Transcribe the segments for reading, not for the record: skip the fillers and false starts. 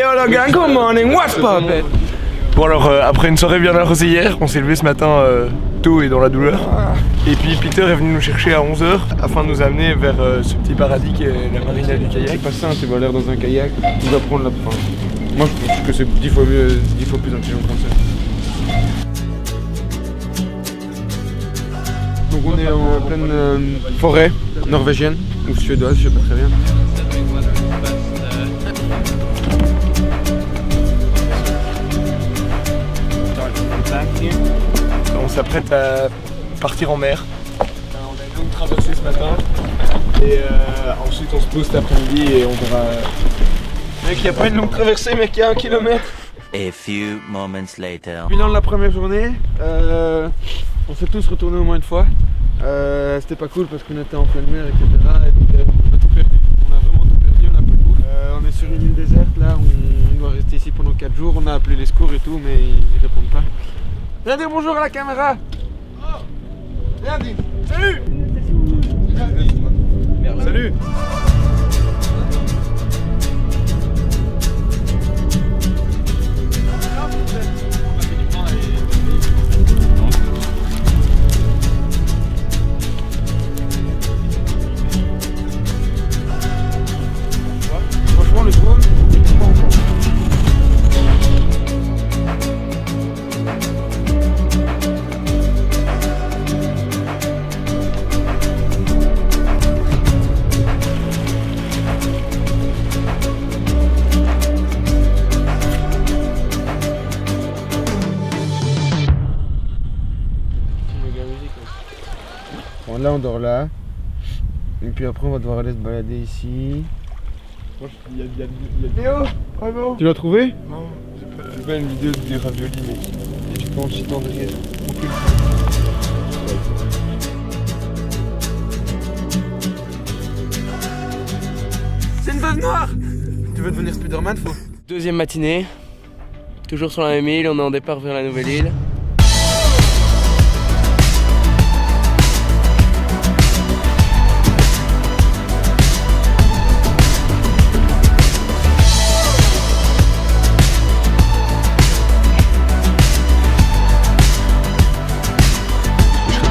Yo, gang, good morning, what's poppin'? Bon alors après une soirée bien arrosée hier, on s'est levé ce matin tôt et dans la douleur. Et puis Peter est venu nous chercher à 11h afin de nous amener vers ce petit paradis qui est la marina du kayak. C'est pas ça, c'est l'air dans un kayak, tu dois prendre la fin. Moi je trouve que c'est 10 fois plus intelligent comme ça. Donc on est en pleine forêt norvégienne ou suédoise, je sais pas très bien. On s'apprête à partir en mer. On a une longue traversée ce matin et ensuite on se pose cet après-midi et on verra. Mec, il n'y a pas une longue traversée, mec, il y a 1 kilomètre. A few moments later. Bilan de la première journée, on s'est tous retournés au moins une fois. C'était pas cool parce qu'on était en pleine mer, etc. Et donc, on a tout perdu. On a vraiment tout perdu, on a plus de bouffe. On est sur une île déserte là, on doit rester ici pendant 4 jours. On a appelé les secours et tout, mais ils répondent pas. Viens dire bonjour à la caméra. Oh. Viens dire salut. Salut. Franchement le drone, c'est pas encore. Bon, là on dort là, et puis après on va devoir aller se balader ici. Léo, vraiment? Tu l'as trouvé? Non, j'ai pas une vidéo des raviolis, mec. Et tu peux en chitant derrière. C'est une veuve noire! Tu veux devenir Spider-Man, faut? Deuxième matinée, toujours sur la même île, on est en départ vers la nouvelle île.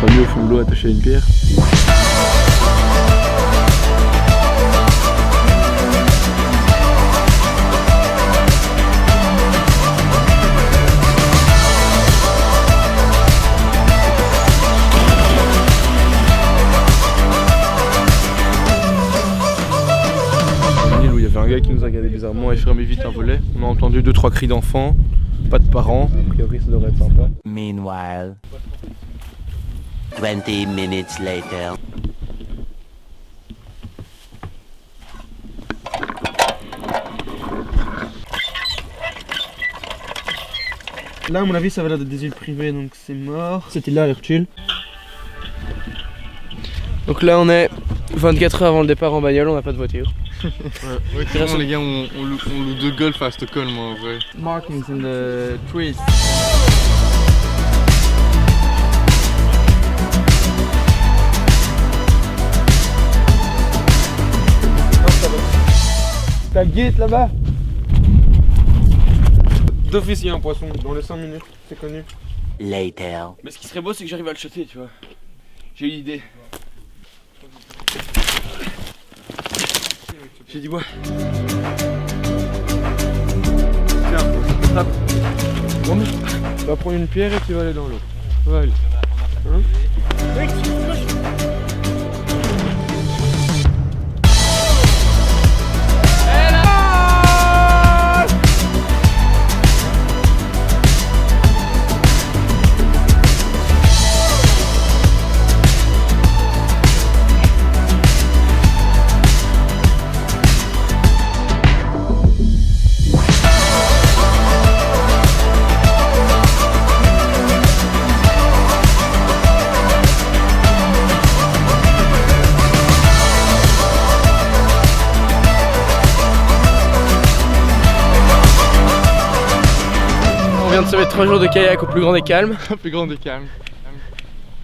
Pas mieux au fond de l'eau attaché à une pierre. Une île où il y avait un gars qui nous a regardé bizarrement et fermé vite un volet. On a entendu 2-3 cris d'enfants, pas de parents, a priori ça devrait être sympa. Meanwhile, 20 minutes later. Là à mon avis ça avait l'air d'être des îles privées donc c'est mort. Cette île là a l'air chill. Donc là on est 24 heures avant le départ en bagnole, on n'a pas de voiture. Ouais, clairement, les gars, on loue 2 golfs à Stockholm en vrai. Markings in the trees. T'as le guide là-bas? D'office il y a un poisson dans les 5 minutes, c'est connu. Later. Mais ce qui serait beau c'est que j'arrive à le shotter, tu vois. J'ai eu l'idée. J'ai dit ouais. Tiens, attrape. Bon, tu vas prendre une pierre et tu vas aller dans l'eau. Va aller. Hein? On vient de se mettre 3 jours de kayak au plus grand des calmes. Plus grand des calmes.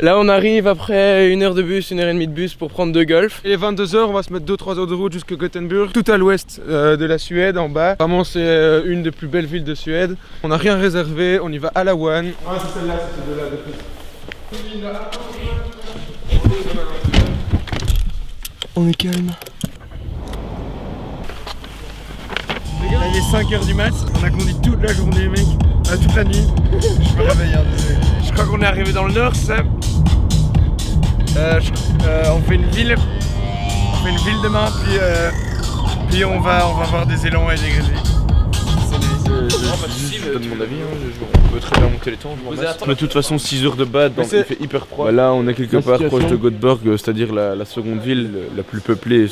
Là on arrive après 1 heure de bus, 1h30 de bus pour prendre 2 golfs. Il est 22h, on va se mettre 2-3 heures de route jusqu'à Gothenburg, tout à l'ouest de la Suède, en bas. Vraiment c'est une des plus belles villes de Suède. On n'a rien réservé, on y va à la one. Ah c'est celle-là, c'est celle de là depuis. On est calme. Les gars, il est 5h du mat, on a conduit toute la journée mec, toute la nuit. Je me réveille, hein, désolé. Je crois qu'on est arrivé dans le nord, ça. On fait une ville demain, puis on va voir des élans et des grizzlies. Je donne mon avis, on peut très bien monter les temps. Mais de toute façon 6 heures de bad, donc il fait hyper froid. Bah là on est quelque part proche de Göteborg, c'est-à-dire la seconde ville la plus peuplée,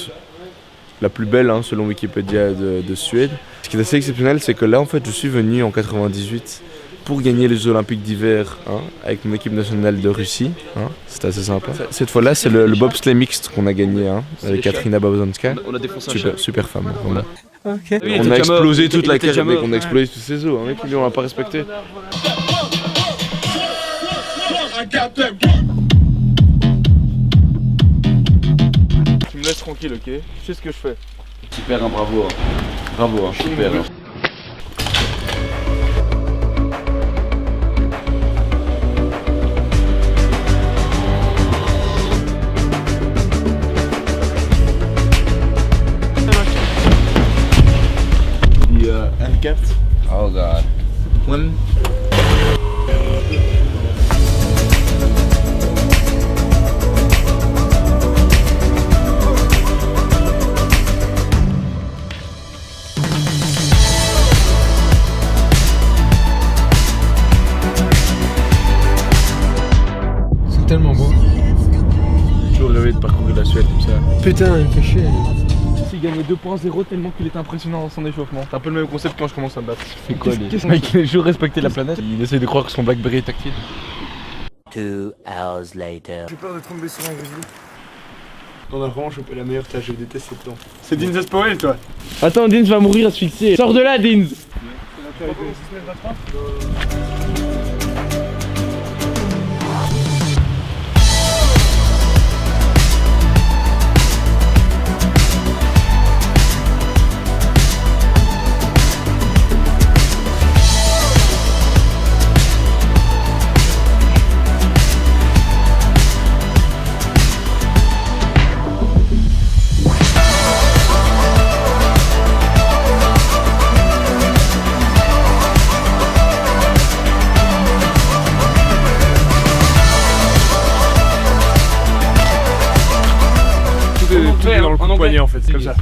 la plus belle hein, selon Wikipédia de Suède. Ce qui est assez exceptionnel, c'est que là en fait je suis venu en 98 pour gagner les Jeux Olympiques d'hiver hein, avec mon équipe nationale de Russie. Hein, c'était assez sympa. Cette fois-là c'est le bobsleigh mixte qu'on a gagné hein, avec Katrina Babozonska. On a défoncé un super femme. Vraiment. Okay. On a explosé toute la cage, mec, on a explosé tous ces os, hein, mec, on l'a pas respecté. Tu me laisses tranquille, ok? Je sais ce que je fais. Super, hein, bravo. Bravo, hein, super. Hein. Oh god. One. C'est tellement beau. J'ai toujours rêvé de parcourir la Suède comme ça. Putain, il me fait chier. Il gagnait 2.0 tellement qu'il est impressionnant dans son échauffement. C'est un peu le même concept quand je commence à me battre. C'est quoi Qu'est-ce mec, il a toujours respecté la planète. Il essaye de croire que son Blackberry est tactile. 2 hours later. J'ai peur de tomber sur un grizzly. On a vraiment chopé la meilleure tâche, je déteste cette temps. C'est Dean Spoil toi. Attends, Dins va mourir asphyxié. Sors de là, Dins. Tout est dans le coup de poignet en fait, c'est comme ça.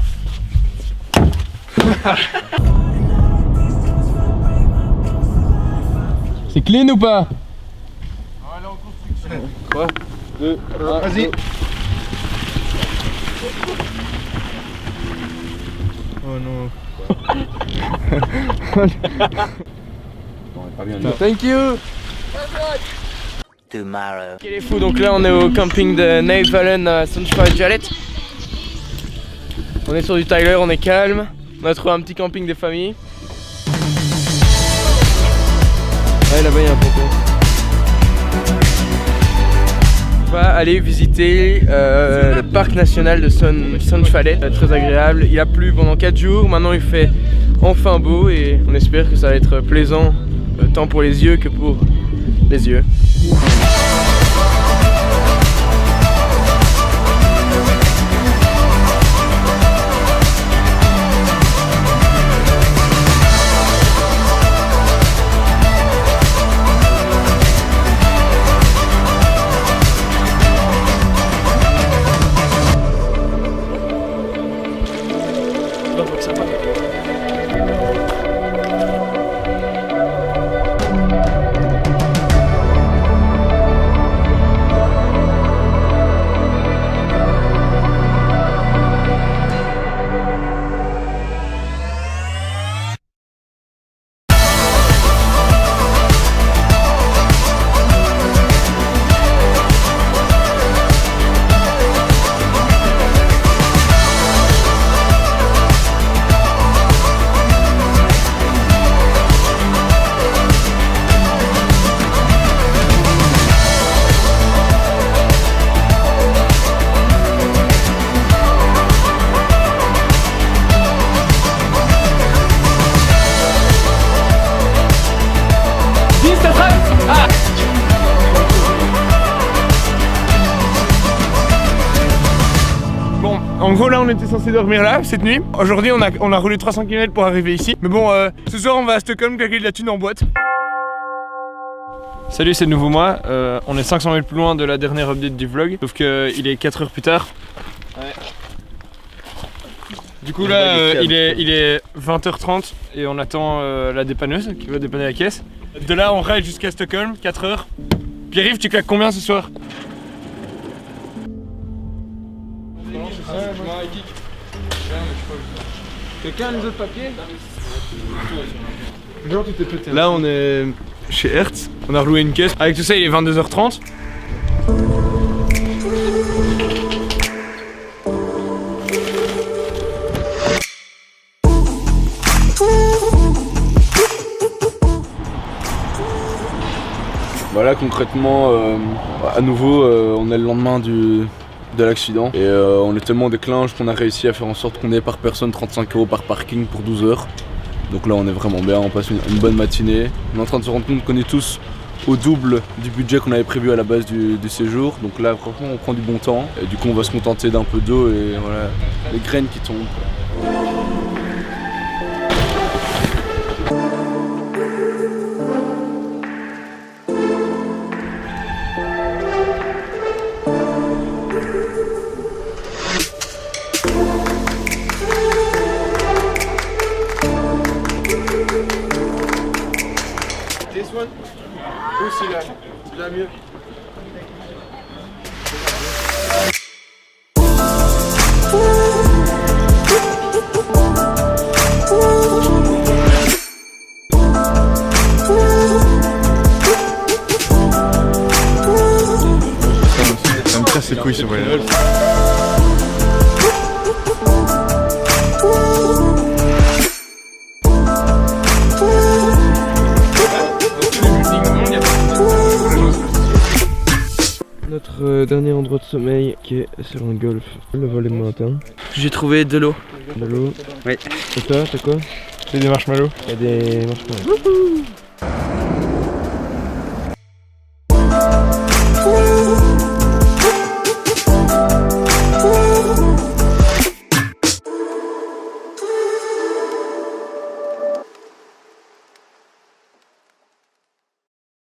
C'est clean ou pas? Quoi 2, 1, vas-y. Oh non. Thank you. Tomorrow. Ok les fous, donc là on est au camping de Navalen à Sundsvallsfjellet. On est sur du Tyler, on est calme. On a trouvé un petit camping des familles. Ouais, là-bas il y a un ponton. On va aller visiter le parc national de Sundsvallet. Très agréable. Il a plu pendant 4 jours. Maintenant il fait enfin beau et on espère que ça va être plaisant tant pour les yeux que pour les yeux. En gros là on était censé dormir là cette nuit. Aujourd'hui on a roulé 300 km pour arriver ici. Mais bon ce soir on va à Stockholm claquer de la thune en boîte. Salut, c'est de nouveau moi. On est 500 mètres plus loin de la dernière update du vlog. Sauf qu'il est 4 heures plus tard. Ouais. Du coup là il est 20h30 et on attend la dépanneuse qui va dépanner la caisse. De là on ride jusqu'à Stockholm, 4 heures. Pierre-Yves, tu claques combien ce soir? Quelqu'un a les autres papiers? Genre tu t'es pété. Là on est chez Hertz, on a roulé une caisse. Avec tout ça il est 22h30. Voilà, concrètement, à nouveau, on est le lendemain de l'accident et on est tellement déclinge qu'on a réussi à faire en sorte qu'on ait par personne 35 € par parking pour 12 heures. Donc là on est vraiment bien, on passe une bonne matinée. On est en train de se rendre compte qu'on est tous au double du budget qu'on avait prévu à la base du séjour. Donc là franchement on prend du bon temps et du coup on va se contenter d'un peu d'eau et voilà, les graines qui tombent. Ou c'est là mieux. Ça me casse les couilles ce voyage. Notre dernier endroit de sommeil qui est sur un golf, le volet matin. J'ai trouvé de l'eau. De l'eau. Oui. Et toi, t'as quoi? C'est des marshmallows. Il y a des marshmallows.